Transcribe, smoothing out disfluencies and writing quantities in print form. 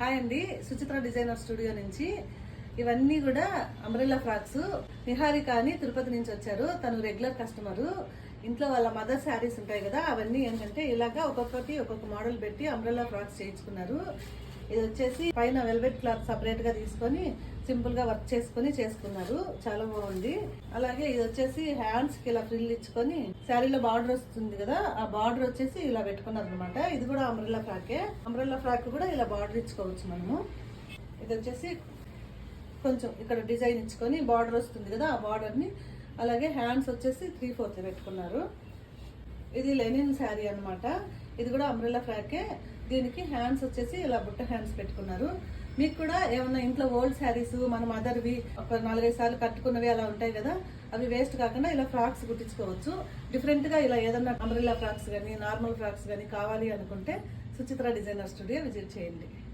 Hi అండి, Suchitra designer studio నుంచి. ఇవన్నీ కూడా అంబ్రెల్లా ఫ్రాక్స్. నిహారిక అని తిరుపతి నుంచి వచ్చారు. తను రెగ్యులర్ కస్టమరు. ఇంట్లో వాళ్ళ మదర్ శారీస్ ఉంటాయి కదా, అవన్నీ ఏంటంటే ఇలాగా ఒక్కొక్కటి ఒక్కొక్క మోడల్ పెట్టి అంబ్రెల్లా ఫ్రాక్స్ చేయించుకున్నారు. ఇది వచ్చేసి పైన వెల్వెట్ క్లాత్ సపరేట్ గా తీసుకొని సింపుల్ గా వర్క్ చేసుకున్నారు. చాలా బాగుంది. అలాగే ఇది వచ్చేసి హ్యాండ్స్ కి ఇలా ఫ్రిల్ ఇచ్చుకొని శారీలో బార్డర్ వస్తుంది కదా, ఆ బార్డర్ వచ్చేసి ఇలా పెట్టుకున్నారు అనమాట. ఇది కూడా అంబ్రెల్లా ఫ్రాకే. అంబ్రెల్లా ఫ్రాక్ కూడా ఇలా బార్డర్ ఇచ్చుకోవచ్చు మనము. ఇది వచ్చేసి కొంచెం ఇక్కడ డిజైన్ ఇచ్చుకొని బార్డర్ వస్తుంది కదా, ఆ బార్డర్ ని అలాగే హ్యాండ్స్ వచ్చేసి 3/4 పెట్టుకున్నారు. ఇది లెనిన్ శారీ అన్నమాట. ఇది కూడా అంబ్రెల్లా ఫ్రాకే. దీనికి హ్యాండ్స్ వచ్చేసి ఇలా బుట్ట హ్యాండ్స్ పెట్టుకున్నారు. మీకు కూడా ఏమన్నా ఇంట్లో ఓల్డ్ శారీస్ మన మదర్వి ఒక 4-5 సార్లు కట్టుకున్నవి అలా ఉంటాయి కదా, అవి వేస్ట్ కాకుండా ఇలా ఫ్రాక్స్ కుట్టించుకోవచ్చు. డిఫరెంట్ గా ఇలా ఏదన్నా అంబ్రెల్లా ఫ్రాక్స్ కానీ నార్మల్ ఫ్రాక్స్ కానీ కావాలి అనుకుంటే సుచిత్ర డిజైనర్ స్టూడియో విజిట్ చేయండి.